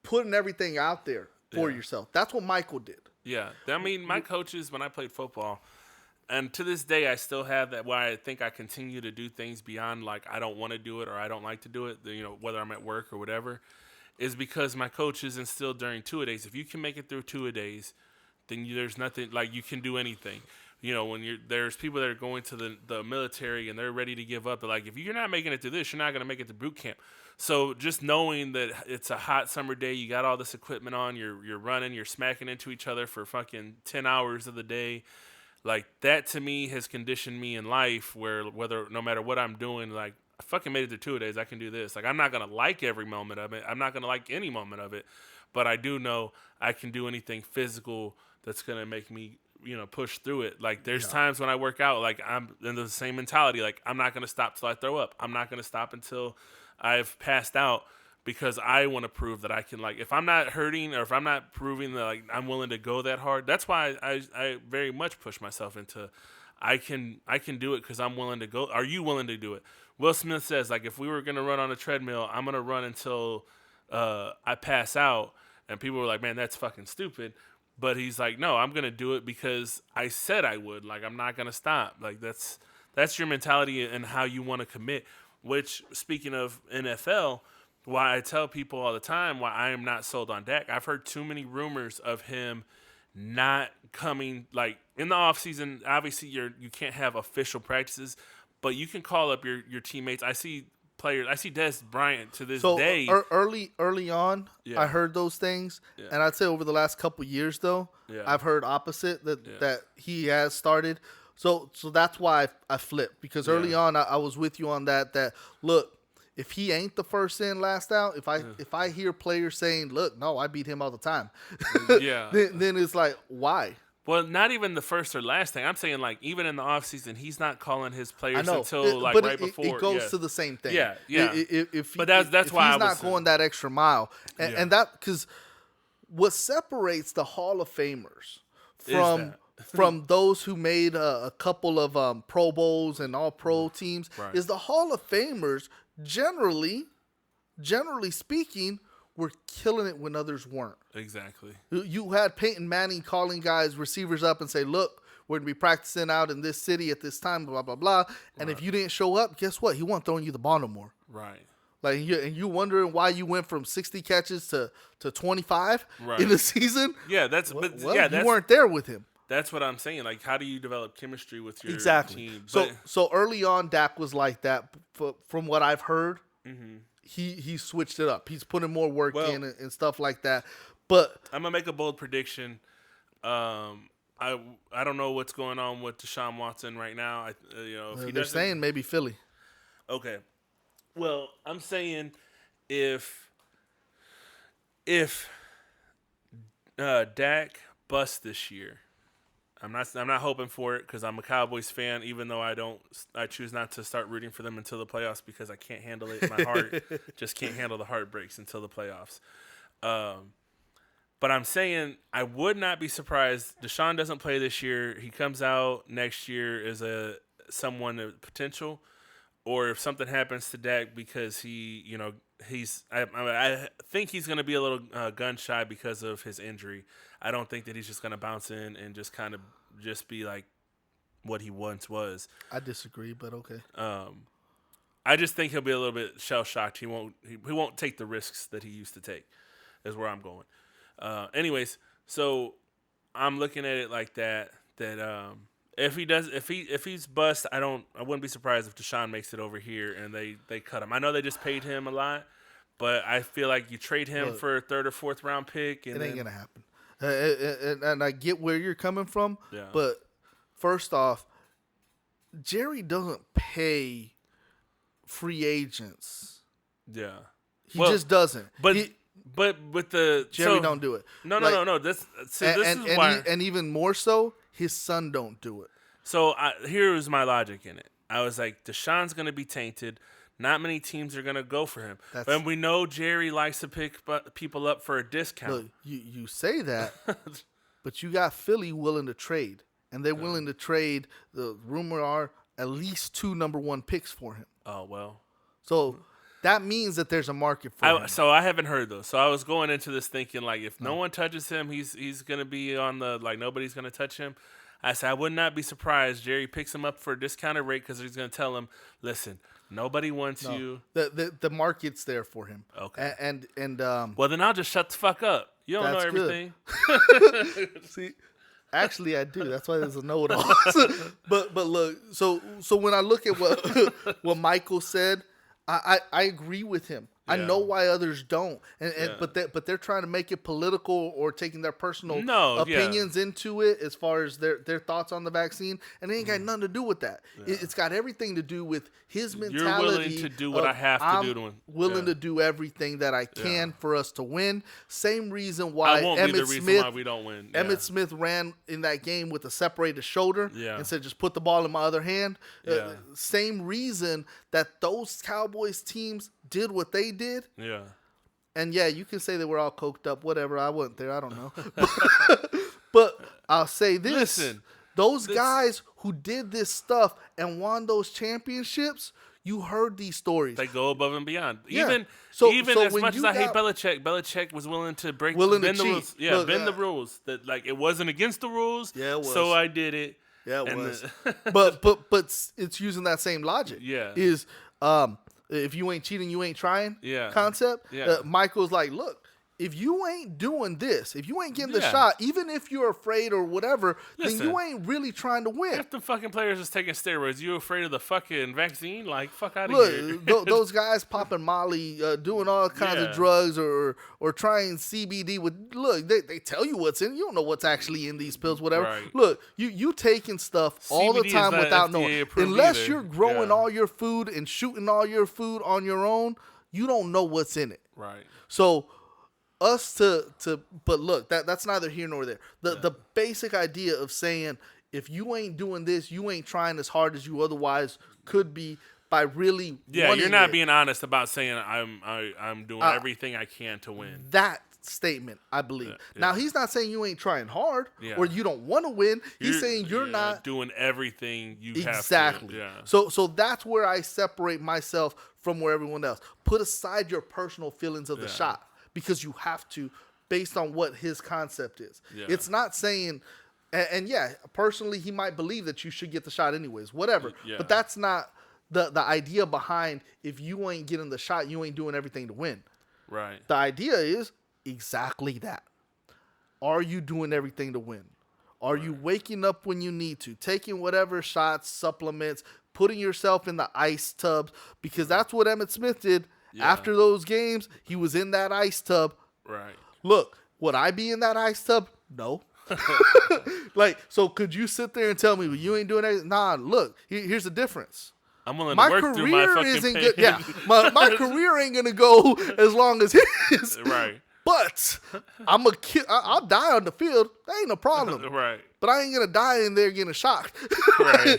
putting everything out there for yourself, that's what Michael did. Yeah. I mean, my coaches, when I played football, and to this day, I still have that why I think I continue to do things beyond like I don't want to do it or I don't like to do it, whether I'm at work or whatever, is because my coaches instilled during two-a-days. If you can make it through two-a-days, then there's nothing, like you can do anything. When there's people that are going to the military and they're ready to give up, they're like, if you're not making it through this, you're not going to make it to boot camp. So just knowing that it's a hot summer day, you got all this equipment on, you're running, you're smacking into each other for fucking 10 hours of the day. Like that to me has conditioned me in life where no matter what I'm doing, like I fucking made it through 2 days, I can do this. Like I'm not going to like every moment of it. I'm not going to like any moment of it, but I do know I can do anything physical that's going to make me, push through it. Like there's times when I work out, like I'm in the same mentality. Like I'm not going to stop till I throw up. I'm not going to stop until I've passed out. Because I want to prove that I can, like, if I'm not hurting or if I'm not proving that, like, I'm willing to go that hard, that's why I very much push myself into, I can do it because I'm willing to go. Are you willing to do it? Will Smith says, like, if we were going to run on a treadmill, I'm going to run until I pass out. And people were like, man, that's fucking stupid. But he's like, no, I'm going to do it because I said I would. Like, I'm not going to stop. Like, that's your mentality and how you want to commit. Which, speaking of NFL, why I tell people all the time why I am not sold on Dak. I've heard too many rumors of him not coming. Like in the offseason, obviously you can't have official practices, but you can call up your teammates. I see players. I see Des Bryant to this day. Early on, I heard those things, and I'd say over the last couple years though, I've heard opposite that he has started. So that's why I flipped because early on I was with you on that. That look. If he ain't the first in, last out, if I hear players saying, "Look, no, I beat him all the time," then it's like, why? Well, not even the first or last thing. I'm saying, like, even in the offseason, he's not calling his players until right before. It goes to the same thing. Yeah. But that's why he's not going that extra mile, and that because what separates the Hall of Famers from those who made a couple of Pro Bowls and All Pro teams is the Hall of Famers. Generally speaking, were killing it when others weren't. Exactly. You had Peyton Manning calling receivers up and say, look, we're going to be practicing out in this city at this time, blah, blah, blah. And if you didn't show up, guess what? He wasn't throwing you the ball no more. Right. Like, you wondering why you went from 60 catches to 25 in a season? Yeah, you weren't there with him. That's what I'm saying. Like, how do you develop chemistry with your team? So early on, Dak was like that. From what I've heard, he switched it up. He's putting more work in and stuff like that. But I'm gonna make a bold prediction. I don't know what's going on with Deshaun Watson right now. If they're saying maybe Philly. Okay. Well, I'm saying if Dak busts this year. I'm not hoping for it because I'm a Cowboys fan, even though I choose not to start rooting for them until the playoffs because I can't handle it. My heart just can't handle the heartbreaks until the playoffs. But I'm saying I would not be surprised. Deshaun doesn't play this year. He comes out next year as someone of potential, or if something happens to Dak because I think he's going to be a little gun shy because of his injury. I don't think that he's just going to bounce in and just kind of just be like what he once was. I disagree, but okay. I just think he'll be a little bit shell shocked. He won't take the risks that he used to take. Is where I'm going. Anyways, so I'm looking at it like that. If he's bust, I wouldn't be surprised if Deshaun makes it over here and they cut him. I know they just paid him a lot, but I feel like you trade him for a third or fourth round pick. And it ain't gonna happen. And I get where you're coming from, but first off, Jerry doesn't pay free agents. Yeah, he just doesn't. But with the Jerry don't do it. No. This is why. And even more so, his son don't do it. So here was my logic in it. I was like, Deshaun's going to be tainted. Not many teams are going to go for him. But we know Jerry likes to pick people up for a discount. Look, you say that, but you got Philly willing to trade. And they're willing to trade, the rumor are, at least 2 number 1 picks for him. Oh, well. So that means that there's a market for him. So I haven't heard those. So I was going into this thinking, like, if no one touches him, he's going to be on the, like, nobody's going to touch him. I said, I would not be surprised Jerry picks him up for a discounted rate because he's going to tell him, listen, nobody wants you. The market's there for him. Okay. And well, then I'll just shut the fuck up. You don't know everything. See, actually, I do. That's why there's a know-it-all. but look, so when I look at what Michael said, I agree with him. I know why others don't, but they're trying to make it political or taking their personal opinions into it as far as their thoughts on the vaccine, and it ain't got nothing to do with that. It's got everything to do with his mentality. You're willing to do what I have to do to win. Willing to do everything that I can for us to win. Same reason why why we don't win. Emmitt Smith ran in that game with a separated shoulder and said, just put the ball in my other hand. Same reason that those Cowboys teams did what they did. Yeah. And you can say they were all coked up, whatever. I wasn't there. I don't know. But I'll say this. Listen. Those guys who did this stuff and won those championships, you heard these stories. They go above and beyond. Yeah. Even as much as I hate Belichick was willing to bend the rules. Yeah, Look, bend the rules. That like it wasn't against the rules. Yeah, it was. So I did it. Yeah, it was. but it's using that same logic. Yeah. Is if you ain't cheating, you ain't trying. Yeah. Concept. Yeah. Michael's like, look, if you ain't doing this, if you ain't getting the shot, even if you're afraid or whatever, then you ain't really trying to win. If the fucking players is taking steroids, you afraid of the fucking vaccine? Like, fuck out of here. Those guys popping Molly, doing all kinds of drugs or trying CBD with, look, they tell you what's in. You don't know what's actually in these pills, whatever. Right. Look, you taking stuff all the time without knowing. Unless you're growing all your food and shooting all your food on your own, you don't know what's in it. Right. So but look, that's neither here nor there. The basic idea of saying if you ain't doing this, you ain't trying as hard as you otherwise could be by really you're not being honest about saying I'm doing everything I can to win. That statement, I believe. Now he's not saying you ain't trying hard or you don't want to win. He's saying you're not doing everything you have to. Exactly. Yeah. So that's where I separate myself from where everyone else. Put aside your personal feelings of the shot. Because you have to, based on what his concept is. Yeah. It's not saying, and personally, he might believe that you should get the shot anyways, whatever. Yeah. But that's not the idea behind if you ain't getting the shot, you ain't doing everything to win. Right. The idea is exactly that. Are you doing everything to win? Are you waking up when you need to, taking whatever shots, supplements, putting yourself in the ice tubs? Because that's what Emmitt Smith did. Yeah. After those games, he was in that ice tub. Right. Look, would I be in that ice tub? No. So could you sit there and tell me, well, you ain't doing anything? Nah, look, here's the difference. I'm willing to work through my fucking isn't pain. Good. Yeah, my career ain't going to go as long as his. Right. But I'll die on the field. That ain't no problem. Right. But I ain't going to die in there getting shocked. Right.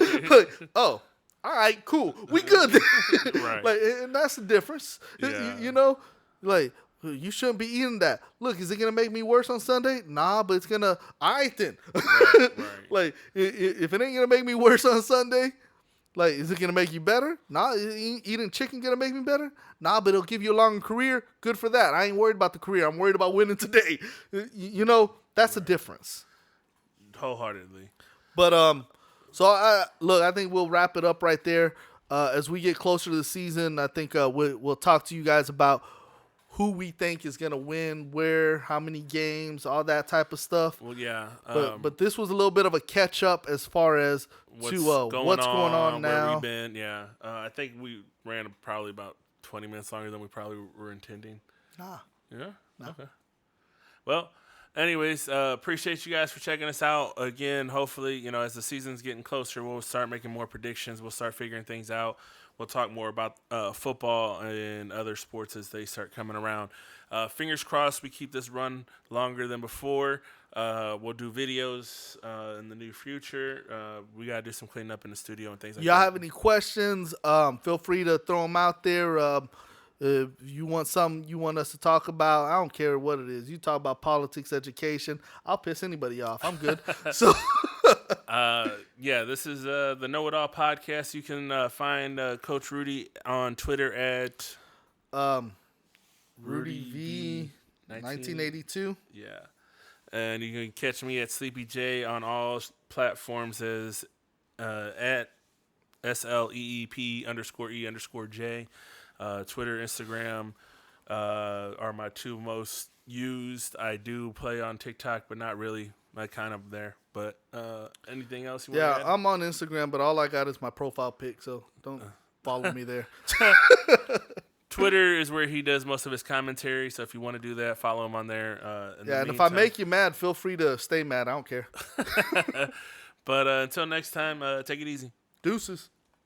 All right, cool. We good. Right. And that's the difference. Yeah. You shouldn't be eating that. Look, is it going to make me worse on Sunday? Nah, but it's going to. All right, then. Right. If it ain't going to make me worse on Sunday, is it going to make you better? Nah, eating chicken going to make me better? Nah, but it'll give you a longer career. Good for that. I ain't worried about the career. I'm worried about winning today. That's the difference. Wholeheartedly. But, so, I think we'll wrap it up right there. As we get closer to the season, I think we'll talk to you guys about who we think is going to win, where, how many games, all that type of stuff. Well, yeah. But this was a little bit of a catch-up as far as what's going on now. Where we've been, yeah. I think we ran probably about 20 minutes longer than we probably were intending. Nah. Yeah? Nah. Okay. Well, anyways, appreciate you guys for checking us out. Again, hopefully, as the season's getting closer, we'll start making more predictions. We'll start figuring things out. We'll talk more about football and other sports as they start coming around. Fingers crossed we keep this run longer than before. We'll do videos in the near future. We gotta do some cleaning up in the studio and things like Y'all that. have any questions? Feel free to throw them out there. If you want something you want us to talk about, I don't care what it is. You talk about politics, education. I'll piss anybody off. I'm good. So, This is the Know It All podcast. You can find Coach Rudy on Twitter at Rudy V 1982. Yeah. And you can catch me at Sleep-E-J on all platforms as at SLEEP_E_J. Twitter, Instagram are my two most used. I do play on TikTok, but not really. I kind of there. But anything else you want to add? Yeah, I'm on Instagram, but all I got is my profile pic, so don't follow me there. Twitter is where he does most of his commentary, so if you want to do that, follow him on there. And if I make you mad, feel free to stay mad. I don't care. But until next time, take it easy. Deuces.